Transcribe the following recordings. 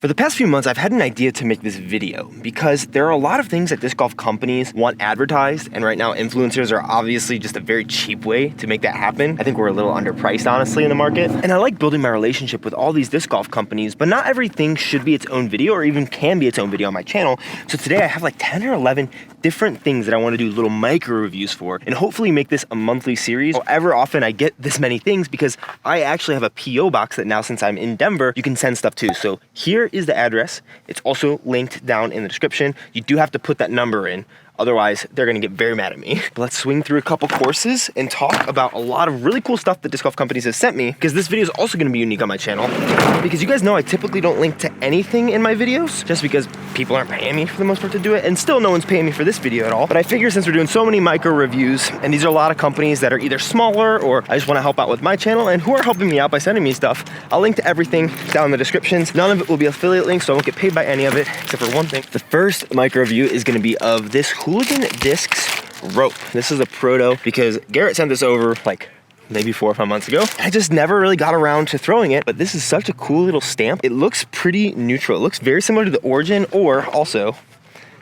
For the past few months, I've had an idea to make this video because there are a lot of things that disc golf companies want advertised, and right now influencers are obviously just a very cheap way to make that happen. I think we're a little underpriced, honestly, in the market. And I like building my relationship with all these disc golf companies, but not everything should be its own video or even can be its own video on my channel. So today I have like 10 or 11 different things that I want to do little micro reviews for and hopefully make this a monthly series. However often I get this many things because I actually have a PO box that now, since I'm in Denver, you can send stuff to. So here is the address. It's also linked down in the description. You do have to put that number in. Otherwise, they're gonna get very mad at me. But let's swing through a couple courses and talk about a lot of really cool stuff that disc golf companies have sent me, because this video is also gonna be unique on my channel. Because you guys know I typically don't link to anything in my videos, just because people aren't paying me for the most part to do it, and still no one's paying me for this video at all. But I figure since we're doing so many micro reviews, and these are a lot of companies that are either smaller or I just wanna help out with my channel and who are helping me out by sending me stuff, I'll link to everything down in the descriptions. None of it will be affiliate links, so I won't get paid by any of it, except for one thing. The first micro review is gonna be of this Hooligan Discs Rope. This is a proto because Garrett sent this over like maybe 4 or 5 months ago. I just never really got around to throwing it, but this is such a cool little stamp. It looks pretty neutral. It looks very similar to the Origin, or also,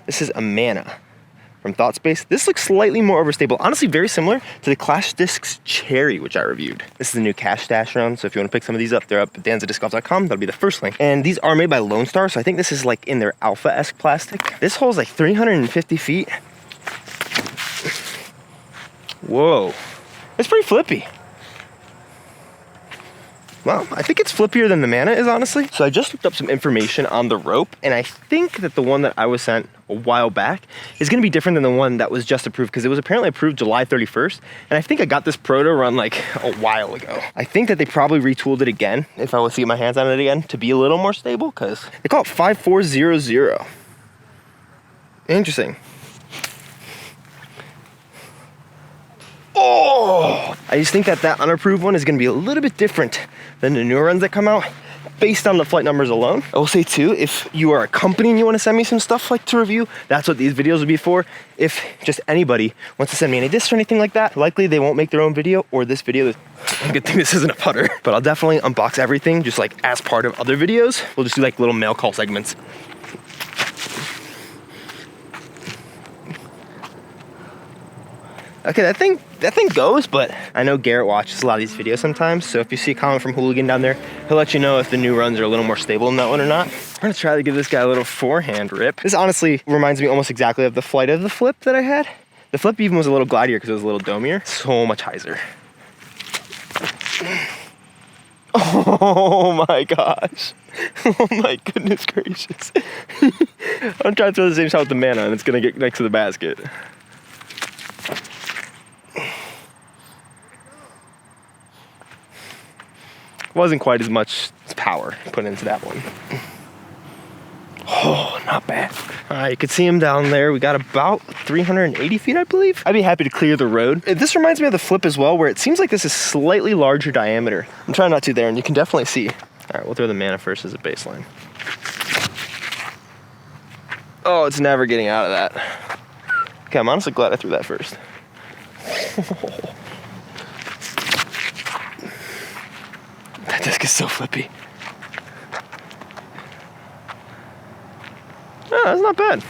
this is a Mana from Thought Space. This looks slightly more overstable. Honestly, very similar to the Clash Discs Cherry, which I reviewed. This is the new Cash Stash round, so if you want to pick some of these up, they're up at bodanzadiscgolf.com. That'll be the first link. And these are made by Lone Star, so I think this is like in their Alpha-esque plastic. This hole's like 350 feet. Whoa, it's pretty flippy. Well, I think it's flippier than the Mana is, honestly. So I just looked up some information on the rope, and I think that the one that I was sent a while back is gonna be different than the one that was just approved, because it was apparently approved July 31st, and I think I got this proto run like a while ago. I think that they probably retooled it again, if I was to get my hands on it again, to be a little more stable, because they call it 5400. Interesting. Oh, I just think that that unapproved one is gonna be a little bit different than the newer runs that come out based on the flight numbers alone. I will say too, if you are a company and you wanna send me some stuff like to review, that's what these videos will be for. If just anybody wants to send me any discs or anything like that, likely they won't make their own video or this video. Good thing this isn't a putter, but I'll definitely unbox everything just like as part of other videos. We'll just do like little mail call segments. Okay, that thing goes, but I know Garrett watches a lot of these videos sometimes, so if you see a comment from Hooligan down there, he'll let you know if the new runs are a little more stable in that one or not. I'm gonna try to give this guy a little forehand rip. This honestly reminds me almost exactly of the flight of the flip that I had. The flip even was a little glidier because it was a little domier. So much hyzer. Oh my gosh. Oh my goodness gracious. I'm trying to throw the same shot with the Mana and it's gonna get next to the basket. Wasn't quite as much power put into that one. Oh, not bad. All right, you can see him down there. We got about 380 feet, I believe. I'd be happy to clear the road. This reminds me of the flip as well, where it seems like this is slightly larger diameter. I'm trying not to there, and you can definitely see. All right, we'll throw the Mana first as a baseline. Oh, it's never getting out of that. Okay, I'm honestly glad I threw that first. That disc is so flippy. Oh, that's not bad.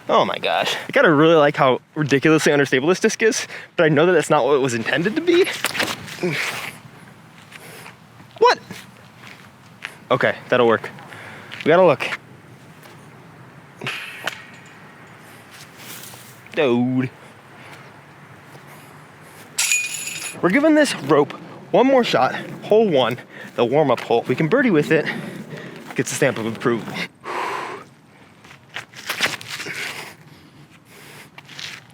Oh my gosh. I gotta really like how ridiculously understable this disc is, but I know that that's not what it was intended to be. What? Okay, that'll work. We gotta look. Dude. We're giving this rope one more shot, hole 1, the warm-up hole. We can birdie with it, gets the stamp of approval.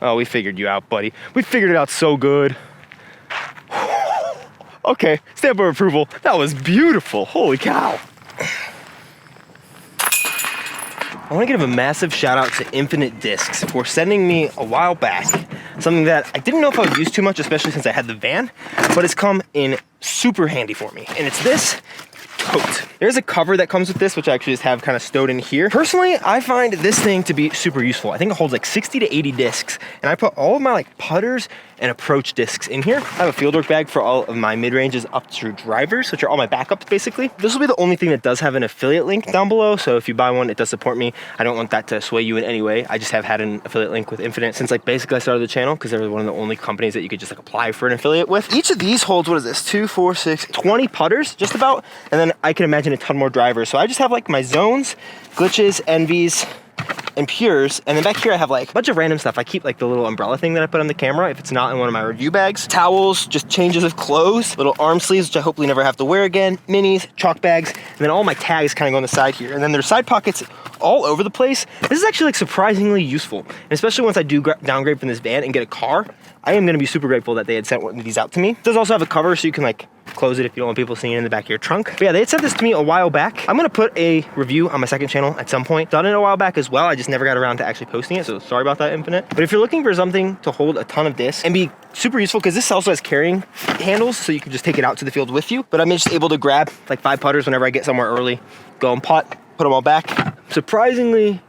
Oh, we figured you out, buddy. We figured it out so good. Okay, stamp of approval. That was beautiful, holy cow. I want to give a massive shout out to Infinite Discs for sending me a while back something that I didn't know if I would use too much, especially since I had the van, but it's come in super handy for me. And it's this tote. There's a cover that comes with this, which I actually just have kind of stowed in here. Personally, I find this thing to be super useful. I think it holds like 60 to 80 discs, and I put all of my like putters and approach discs in here. I have a fieldwork bag for all of my mid-ranges up to drivers, which are all my backups basically. This will be the only thing that does have an affiliate link down below, so if you buy one, it does support me. I don't want that to sway you in any way. I just have had an affiliate link with Infinite since like basically I started the channel, because they were one of the only companies that you could just like apply for an affiliate with. Each of these holds, what is this, 2, 4, 6, 20 putters just about, and then I can imagine a ton more drivers. So I just have like my zones, glitches, envies, and pures, and then back here I have like a bunch of random stuff. I keep like the little umbrella thing that I put on the camera if it's not in one of my review bags, towels, just changes of clothes, little arm sleeves, which I hopefully never have to wear again, minis, chalk bags, and then all my tags kind of go on the side here, and then there's side pockets all over the place. This is actually like surprisingly useful, and especially once I do downgrade from this van and get a car, I am going to be super grateful that they had sent one of these out to me. It does also have a cover so you can like close it if you don't want people seeing it in the back of your trunk. But yeah, they had sent this to me a while back. I'm gonna put a review on my second channel at some point. Done it a while back as well. I just never got around to actually posting it, so sorry about that, Infinite. But if you're looking for something to hold a ton of discs and be super useful, because this also has carrying handles, so you can just take it out to the field with you. But I'm just able to grab like 5 putters whenever I get somewhere early, go and putt, put them all back. Surprisingly,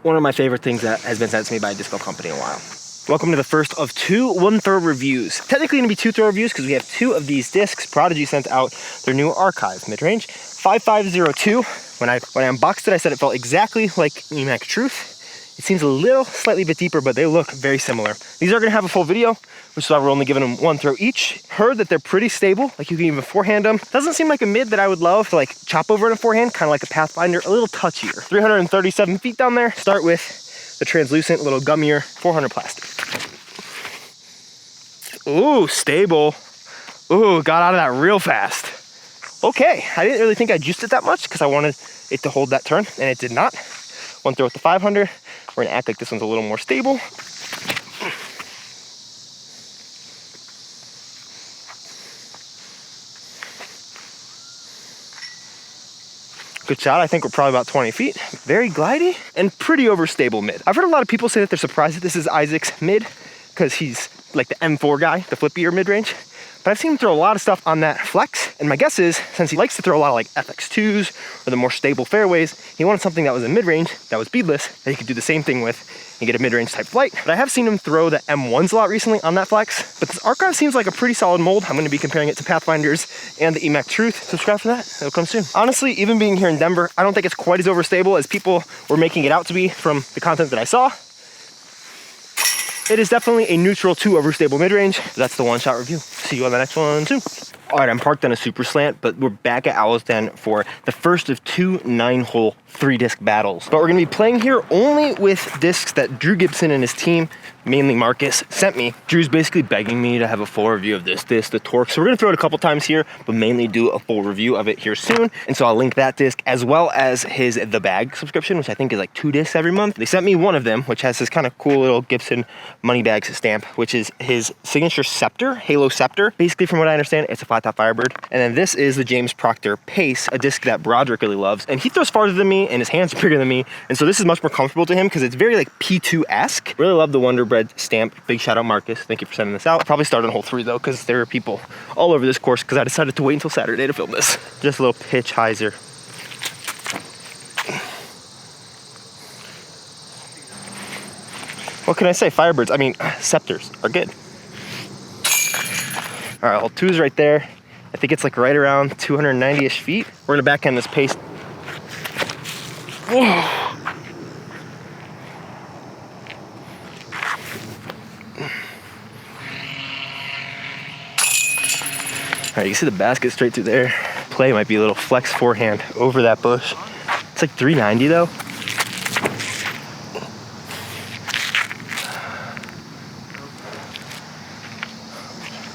one of my favorite things that has been sent to me by a disc golf company in a while. Welcome to the first of 2 1-throw reviews. Technically gonna be 2-throw reviews because we have 2 of these discs. Prodigy sent out their new Archive mid-range 5502. When I unboxed it, I said it felt exactly like EMAC Truth. It seems a little slightly bit deeper, but they look very similar. These are gonna have a full video, which is why we're only giving them 1 throw each. Heard that they're pretty stable, like you can even forehand them. Doesn't seem like a mid that I would love to like chop over in a forehand, kind of like a Pathfinder, a little touchier. 337 feet down there. Start with the translucent, little gummier 400 plastic. Ooh, stable. Ooh, got out of that real fast. Okay, I didn't really think I juiced it that much because I wanted it to hold that turn, and it did not. 1 throw with the 500. We're gonna act like this one's a little more stable. Good shot. I think we're probably about 20 feet. Very glidey and pretty overstable mid. I've heard a lot of people say that they're surprised that this is Isaac's mid because he's like the M4 guy, the flippier mid-range. But I've seen him throw a lot of stuff on that flex, and my guess is, since he likes to throw a lot of like FX2s or the more stable fairways, he wanted something that was in mid-range, that was beadless, that he could do the same thing with and get a mid-range type flight. But I have seen him throw the M1s a lot recently on that flex, but this Archive seems like a pretty solid mold. I'm gonna be comparing it to Pathfinders and the EMAC Truth. Subscribe for that, it'll come soon. Honestly, even being here in Denver, I don't think it's quite as overstable as people were making it out to be from the content that I saw. It is definitely a neutral to overstable mid-range. That's the one-shot review. See you on the next one soon. All right, I'm parked on a super slant, but we're back at Owl's Den for the first of 2 9-hole 3-disc battles. But we're gonna be playing here only with discs that Drew Gibson and his team, mainly Marcus, sent me. Drew's basically begging me to have a full review of this disc, the Torque. So we're gonna throw it a couple times here, but mainly do a full review of it here soon. And so I'll link that disc as well as his The Bag subscription, which I think is like 2 discs every month. They sent me one of them, which has this kind of cool little Gibson money bags stamp, which is his signature Scepter, Halo Scepter. Basically, from what I understand, it's a flat top Firebird. And then this is the James Proctor Pace, a disc that Broderick really loves. And he throws farther than me, and his hands are bigger than me. And so this is much more comfortable to him because it's very like P2-esque. Really love the Wonder Bread stamp. Big shout out, Marcus. Thank you for sending this out. Probably start on hole 3 though, because there are people all over this course because I decided to wait until Saturday to film this. Just a little pitch hyzer. What can I say? Firebirds, I mean, Scepters are good. All right, hole 2 is right there. I think it's like right around 290-ish feet. We're gonna backhand this pace. Whoa. All right, you see the basket straight through there. Play might be a little flex forehand over that bush. It's like 390 though.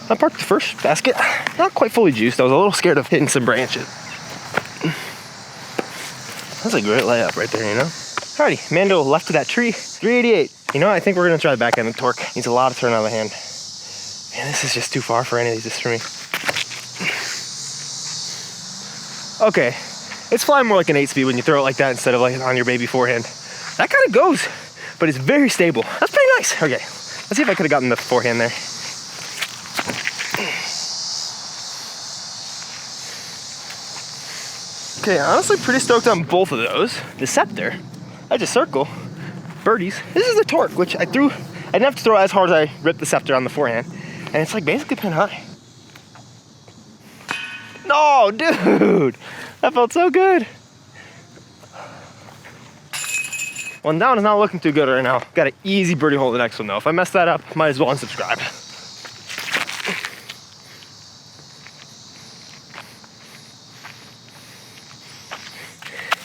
I parked the first basket, not quite fully juiced. I was a little scared of hitting some branches. That's a great layup right there, you know? Alrighty, Mando left of that tree, 388. You know, I think we're gonna try the back end of the Torque. Needs a lot of turn on the hand. Man, this is just too far for any of these, just for me. Okay, it's flying more like an 8-speed when you throw it like that instead of like on your baby forehand. That kind of goes, but it's very stable. That's pretty nice. Okay, let's see if I could have gotten the forehand there. Okay, honestly pretty stoked on both of those. The Scepter, I just circle, birdies. This is the Torque, which I didn't have to throw as hard as I ripped the Scepter on the forehand. and it's like basically pin high. No, dude, that felt so good. One down is not looking too good right now. Got an easy birdie hole the next one though. If I mess that up, might as well unsubscribe.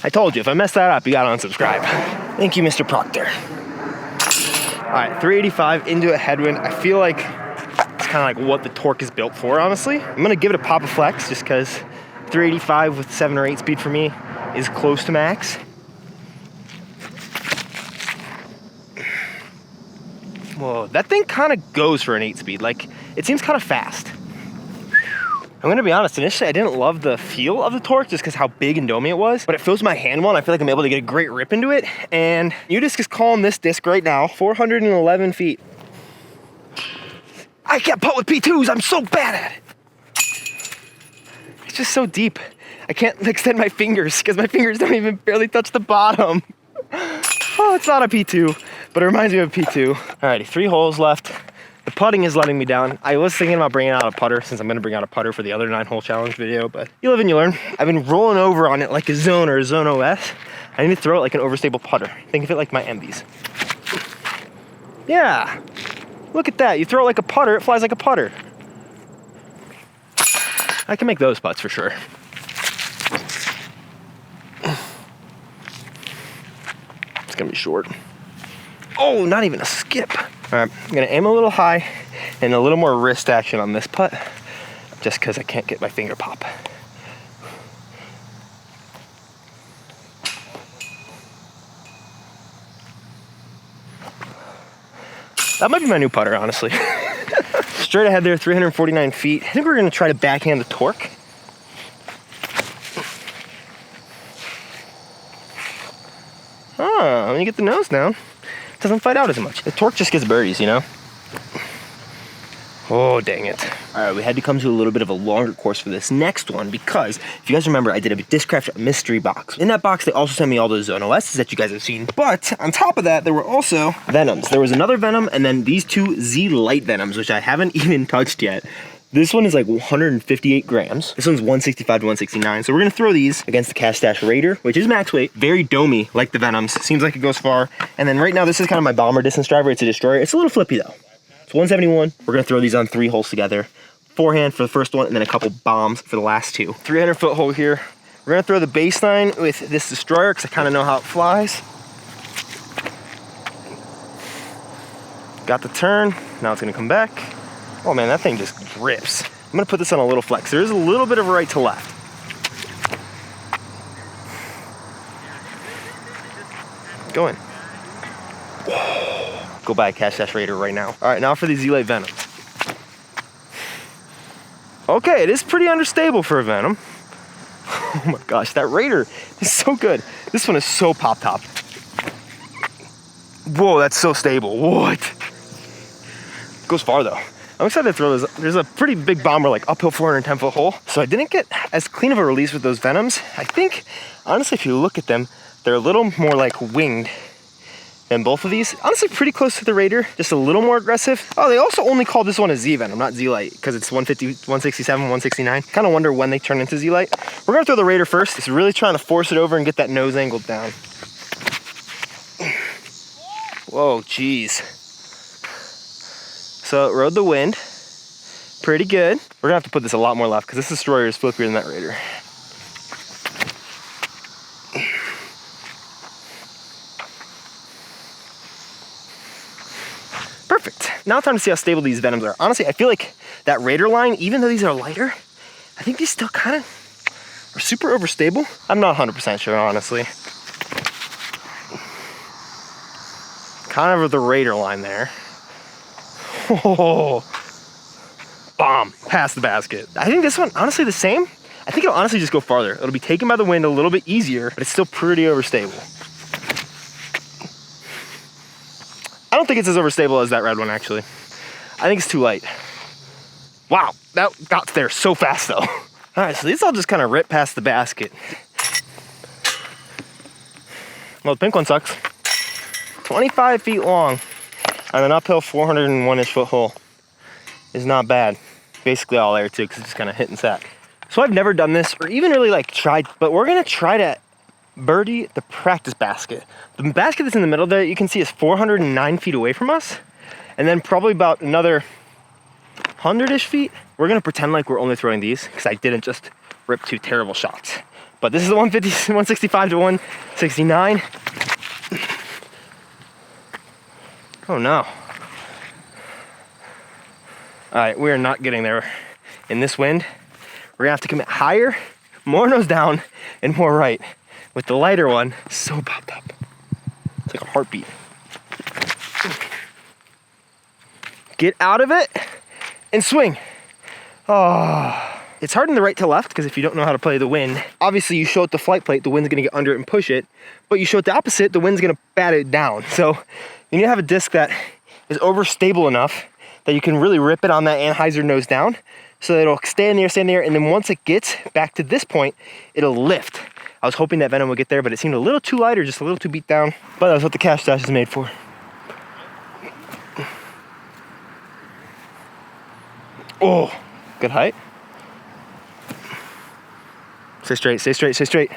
I told you, if I mess that up, you gotta unsubscribe. Thank you, Mr. Proctor. All right, 385 into a headwind. I feel like it's kind of like what the torque is built for, honestly. I'm gonna give it a pop of flex just because 385 with 7 or 8 speed for me is close to max. Whoa, that thing kind of goes for an 8 speed. Like, it seems kind of fast. I'm gonna be honest, initially I didn't love the feel of the torque just because how big and domey it was, but it fills my hand well and I feel like I'm able to get a great rip into it. And U-Disc is calling this disc right now 411 feet. I can't putt with P2s, I'm so bad at it. It's just so deep. I can't extend my fingers because my fingers don't even barely touch the bottom. Oh, it's not a P2, but it reminds me of a P2. Alrighty, 3 holes left. The putting is letting me down. I was thinking about bringing out a putter since I'm gonna bring out a putter for the other 9-hole challenge video, but you live and you learn. I've been rolling over on it like a zone or a zone OS. I need to throw it like an overstable putter. Think of it like my MBs. Yeah, look at that. You throw it like a putter, it flies like a putter. I can make those putts for sure. It's gonna be short. Oh, not even a skip. All right, I'm gonna aim a little high and a little more wrist action on this putt just because I can't get my finger pop. That might be my new putter, honestly. Straight ahead there, 349 feet. I think we're gonna try to backhand the torque. Oh, when you get the nose down, it doesn't fight out as much. The torque just gets birdies, you know? Oh, dang it. All right, we had to come to a little bit of a longer course for this next one because if you guys remember, I did a Discraft mystery box. In that box, they also sent me all those Zone OSs that you guys have seen. But on top of that, there were also Venoms. There was another Venom and then these 2 Z Light Venoms, which I haven't even touched yet. This one is like 158 grams. This one's 165 to 169. So we're gonna throw these against the Cast Stash Raider, which is max weight, very domey like the Venoms. Seems like it goes far. And then right now, this is kind of my bomber distance driver. It's a destroyer. It's a little flippy though. It's 171. We're gonna throw these on 3 holes together. Forehand for the first one and then a couple bombs for the last 2. 300-foot hole here. We're gonna throw the baseline with this destroyer because I kind of know how it flies. Got the turn. Now it's gonna come back. Oh man, that thing just rips. I'm gonna put this on a little flex. There is a little bit of a right to left. Go in. Go buy a Cast Stash Raider right now. All right, now for the Z-Light Venom. Okay, it is pretty understable for a Venom. Oh my gosh, that Raider is so good. This one is so pop-top. Whoa, that's so stable. What? Goes far though. I'm excited to throw this. There's a pretty big bomber, like uphill 410-foot hole. So I didn't get as clean of a release with those Venoms. I think, honestly, if you look at them, they're a little more like winged than both of these. Honestly, pretty close to the Raider, just a little more aggressive. Oh, they also only called this one a Z-Venom, not Z-Light, because it's 150, 167, 169. Kind of wonder when they turn into Z-Light. We're gonna throw the Raider first. Just really trying to force it over and get that nose angled down. Whoa, geez. So it rode the wind, pretty good. We're gonna have to put this a lot more left because this destroyer is flippier than that Raider. Perfect. Now time to see how stable these Venoms are. Honestly, I feel like that Raider line, even though these are lighter, I think these still kind of are super overstable. I'm not 100% sure, honestly. Kind of the Raider line there. Oh, bomb, past the basket. I think this one, honestly the same. I think it'll honestly just go farther. It'll be taken by the wind a little bit easier, but it's still pretty overstable. I don't think it's as overstable as that red one, actually. I think it's too light. Wow, that got there so fast, though. All right, so these all just kind of rip past the basket. Well, the pink one sucks. 25 feet long on an uphill 401-inch foot hole. is not bad. Basically all air too, because it's just kind of hit and sat. So I've never done this or even really like tried, but we're gonna try to birdie the practice basket. The basket that's in the middle there, you can see is 409 feet away from us. And then probably about another 100-ish feet, we're gonna pretend like we're only throwing these because I didn't just rip 2 terrible shots. But this is the 165 to 169. Oh no. All right, we are not getting there in this wind. We're gonna have to commit higher, more nose down, and more right. With the lighter one, so popped up. It's like a heartbeat. Get out of it and swing. Oh, it's hard in the right to left because if you don't know how to play the wind, obviously you show it the flight plate, the wind's gonna get under it and push it, but you show it the opposite, the wind's gonna bat it down. So you need to have a disc that is overstable enough that you can really rip it on that anhyzer nose down so that it'll stay in there, and then once it gets back to this point, it'll lift. I was hoping that Venom would get there, but it seemed a little too light or just a little too beat down. But that's what the cash stash is made for. Oh, good height. Stay straight, stay straight, stay straight.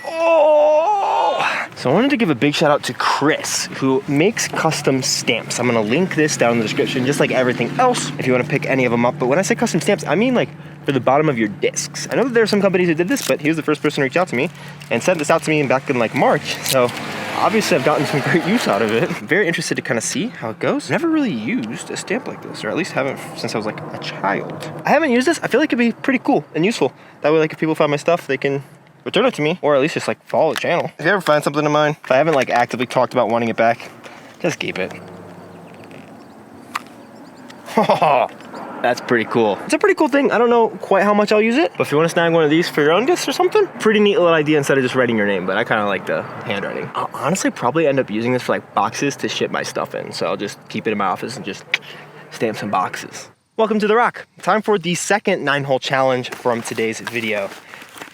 Oh! So I wanted to give a big shout out to Chris, who makes custom stamps. I'm gonna link this down in the description, just like everything else, if you wanna pick any of them up. But when I say custom stamps, I mean like for the bottom of your discs. I know that there are some companies who did this, but he was the first person to reach out to me and sent this out to me back in like March. So obviously I've gotten some great use out of it. I'm very interested to kind of see how it goes. Never really used a stamp like this, or at least haven't since I was like a child. I haven't used this. I feel like it'd be pretty cool and useful. That way, like if people find my stuff, they can return it to me, or at least just like follow the channel. If you ever find something of mine, if I haven't like actively talked about wanting it back, just keep it. That's pretty cool. It's a pretty cool thing. I don't know quite how much I'll use it, but if you want to snag one of these for your own discs or something, pretty neat little idea instead of just writing your name, but I kind of like the handwriting. I'll honestly probably end up using this for like boxes to ship my stuff in, so I'll just keep it in my office and just stamp some boxes. Welcome to The Rock. Time for the second 9-hole challenge from today's video.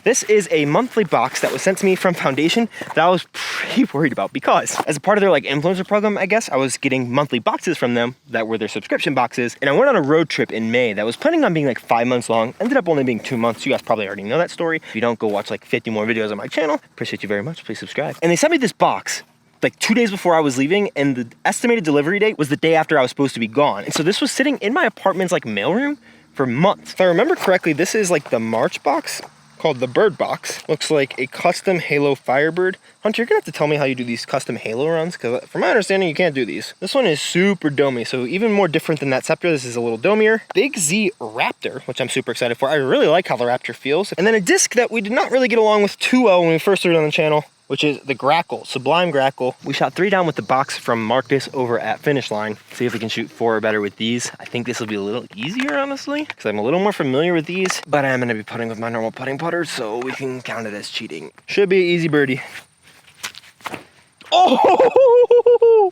This is a monthly box that was sent to me from Foundation that I was pretty worried about because as a part of their like influencer program, I guess, I was getting monthly boxes from them that were their subscription boxes. And I went on a road trip in May that was planning on being like 5 months long. Ended up only being 2 months. You guys probably already know that story. If you don't, go watch like 50 more videos on my channel. Appreciate you very much. Please subscribe. And they sent me this box like 2 days before I was leaving, and the estimated delivery date was the day after I was supposed to be gone. And so this was sitting in my apartment's like mailroom for months. If I remember correctly, this is like the March box called the Bird box. Looks like a custom Halo Firebird. Hunter, you're gonna have to tell me how you do these custom Halo runs, because from my understanding, you can't do these. This one is super domey, so even more different than that Scepter, this is a little domier. Big Z Raptor, which I'm super excited for. I really like how the Raptor feels. And then a disc that we did not really get along with too well when we first started on the channel, which is the Grackle, Sublime Grackle. We shot 3 down with the box from Marcus over at Finish Line. See if we can shoot 4 or better with these. I think this will be a little easier, honestly, because I'm a little more familiar with these, but I'm gonna be putting with my normal putting putter, so we can count it as cheating. Should be an easy birdie. Oh!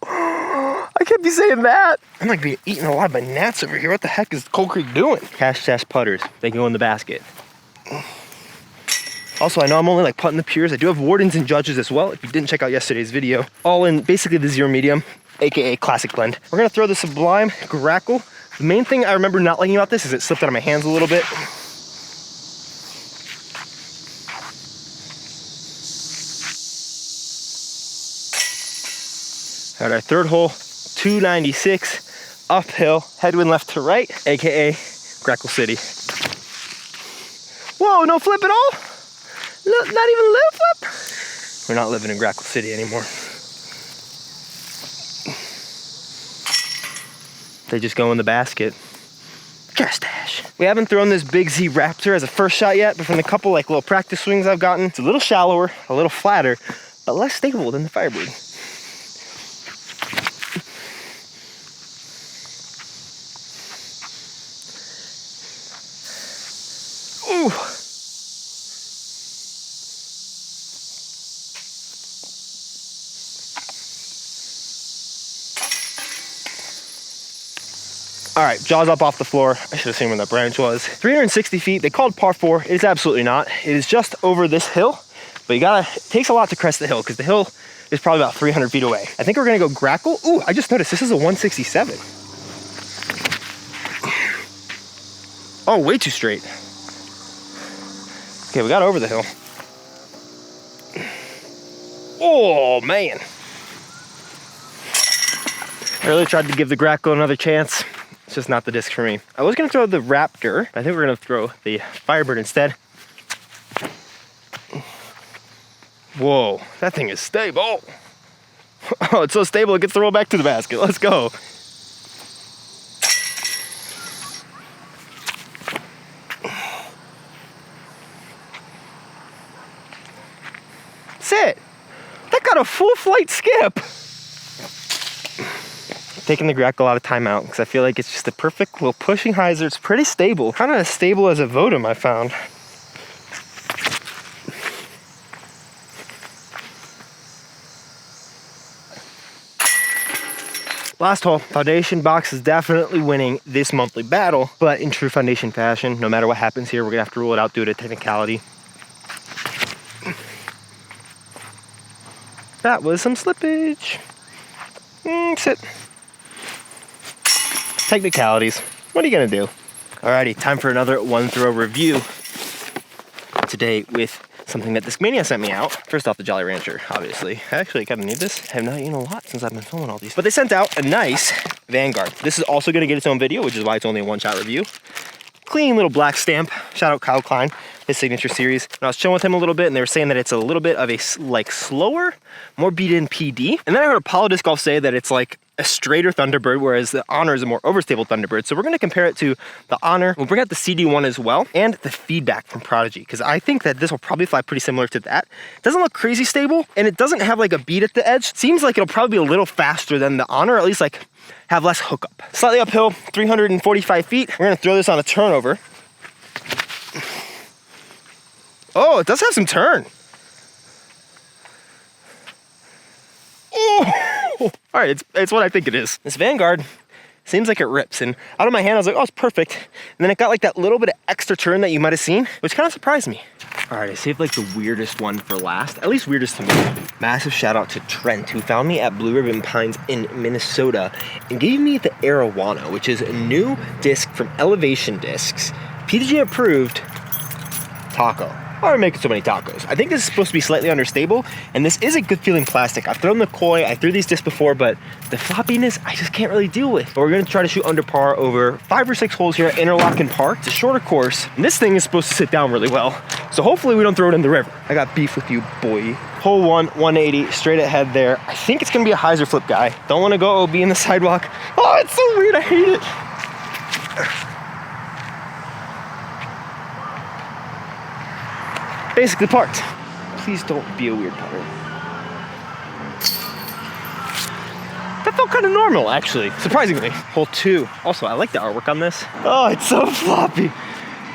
I can't be saying that. I'm like eating a lot of my gnats over here. What the heck is Cold Creek doing? Cash Stash putters. They go in the basket. Also, I know I'm only like putting the pures. I do have wardens and judges as well, if you didn't check out yesterday's video. All in basically the zero medium, AKA classic blend. We're gonna throw the Sublime Grackle. The main thing I remember not liking about this is it slipped out of my hands a little bit. All right, our third hole, 296, uphill, headwind left to right, AKA Grackle City. Whoa, no flip at all? Not even a little flip? We're not living in Grackle City anymore. They just go in the basket. Cash Stash. We haven't thrown this Big Z Raptor as a first shot yet, but from the couple like little practice swings I've gotten, it's a little shallower, a little flatter, but less stable than the Firebird. Ooh. All right, jaws up off the floor. I should have seen where that branch was. 360 feet, they called par 4. It is absolutely not. It is just over this hill, but it takes a lot to crest the hill because the hill is probably about 300 feet away. I think we're gonna go Grackle. Ooh, I just noticed this is a 167. Oh, way too straight. Okay, we got over the hill. Oh, man. I really tried to give the Grackle another chance. It's just not the disc for me. I was gonna throw the Raptor, but I think we're gonna throw the Firebird instead. Whoa, that thing is stable. Oh, it's so stable it gets to roll back to the basket. Let's go. Sit. That got a full flight skip. Taking the Grackle out of timeout because I feel like it's just the perfect little pushing hyzer. It's pretty stable. Kind of as stable as a Vodum, I found. Last hole, foundation box is definitely winning this monthly battle, but in true foundation fashion, no matter what happens here, we're gonna have to rule it out due to technicality. That was some slippage. Sit. Technicalities. What are you gonna do? Alrighty, time for another one throw review. Today with something that Discmania sent me out. First off, the Jolly Rancher, obviously. I actually kind of need this. I have not eaten a lot since I've been filming all these. But they sent out a nice Vanguard. This is also gonna get its own video, which is why it's only a one-shot review. Clean little black stamp. Shout out Kyle Klein, his signature series. And I was chilling with him a little bit, and they were saying that it's a little bit of a like slower, more beat-in PD. And then I heard Apollo Disc Golf say that it's like a straighter Thunderbird, whereas the Honor is a more overstable Thunderbird. So we're gonna compare it to the Honor. We'll bring out the CD1 as well, and the feedback from Prodigy, because I think that this will probably fly pretty similar to that. It doesn't look crazy stable, and it doesn't have like a beat at the edge. Seems like it'll probably be a little faster than the Honor, at least like have less hookup. Slightly uphill, 345 feet. We're gonna throw this on a turnover. Oh, it does have some turn. Oh! All right, it's what I think it is. This Vanguard seems like it rips, and out of my hand I was like, oh, it's perfect. And then it got like that little bit of extra turn that you might have seen, which kind of surprised me. All right, I saved like the weirdest one for last, at least weirdest to me. Massive shout out to Trent, who found me at Blue Ribbon Pines in Minnesota and gave me the Arowana, which is a new disc from Elevation Discs, PDG approved taco. Why are we making so many tacos? I think this is supposed to be slightly understable, and this is a good feeling plastic. I've thrown the Koi, I threw these discs before, but the floppiness I just can't really deal with. But we're gonna try to shoot under par over 5 or 6 holes here at Interlochen Park. It's a shorter course, and this thing is supposed to sit down really well. So hopefully we don't throw it in the river. I got beef with you, boy. Hole 1, 180, straight ahead there. I think it's gonna be a hyzer flip guy. Don't wanna go OB in the sidewalk. Oh, it's so weird, I hate it. Basically parked. Please don't be a weird putter. That felt kind of normal, actually, surprisingly. Hole 2. Also, I like the artwork on this. Oh, it's so floppy.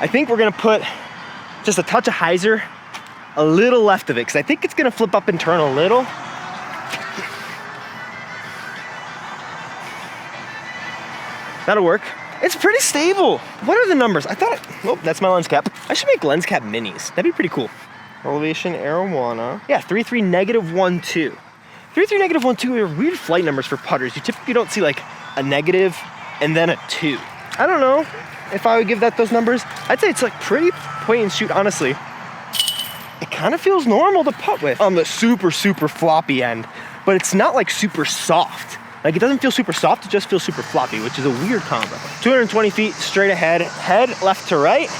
I think we're gonna put just a touch of hyzer a little left of it, because I think it's gonna flip up and turn a little. That'll work. It's pretty stable. What are the numbers? I thought, oh, that's my lens cap. I should make lens cap minis. That'd be pretty cool. Elevation Arowana. Yeah, 3.3 -1.2. 3.3 -1.2 are weird flight numbers for putters. You typically don't see like a negative and then a 2. I don't know if I would give that those numbers. I'd say it's like pretty point and shoot, honestly. It kind of feels normal to putt with on the super, super floppy end, but it's not like super soft. Like, it doesn't feel super soft, it just feels super floppy, which is a weird combo. 220 feet straight ahead, head left to right.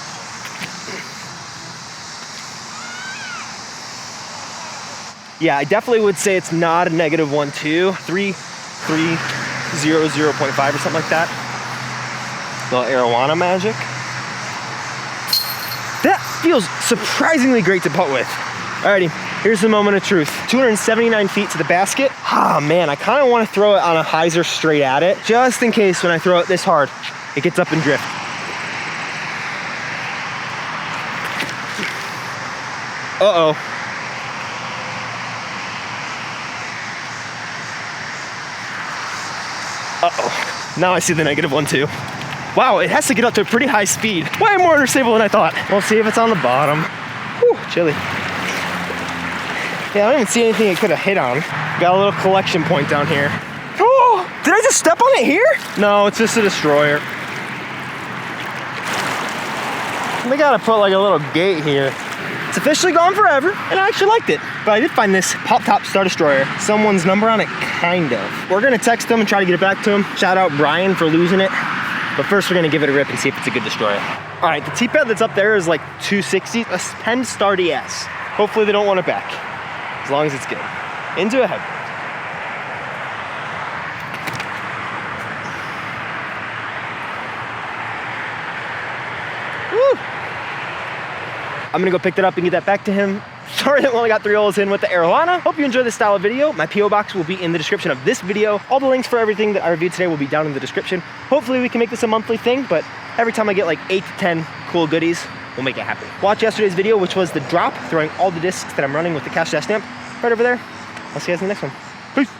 Yeah, I definitely would say it's not a -1.2, 3.0.5 or something like that. Little Arowana magic. That feels surprisingly great to putt with. Alrighty, here's the moment of truth. 279 feet to the basket. Ah, man, I kind of want to throw it on a hyzer straight at it, just in case when I throw it this hard, it gets up and drift. Uh-oh. Uh-oh. Now I see the -1.2. Wow, it has to get up to a pretty high speed. Way more understable than I thought. We'll see if it's on the bottom. Whew, chilly. Yeah, I don't even see anything it could have hit on. Got a little collection point down here. Oh, did I just step on it here? No, it's just a destroyer. They gotta put like a little gate here. It's officially gone forever, and I actually liked it. But I did find this pop-top Star Destroyer. Someone's number on it, kind of. We're gonna text him and try to get it back to him. Shout out Brian for losing it. But first we're gonna give it a rip and see if it's a good destroyer. All right, the T-pad that's up there is like 260, a Penn Star DS. Hopefully they don't want it back, as long as it's good. Into a head. Woo! I'm gonna go pick that up and get that back to him. Sorry that we only got 3 holes in with the Arowana. Hope you enjoyed this style of video. My P.O. box will be in the description of this video. All the links for everything that I reviewed today will be down in the description. Hopefully we can make this a monthly thing, but every time I get like 8 to 10 cool goodies, we'll make it happen. Watch yesterday's video, which was the drop, throwing all the discs that I'm running with the cash dash stamp right over there. I'll see you guys in the next one. Peace.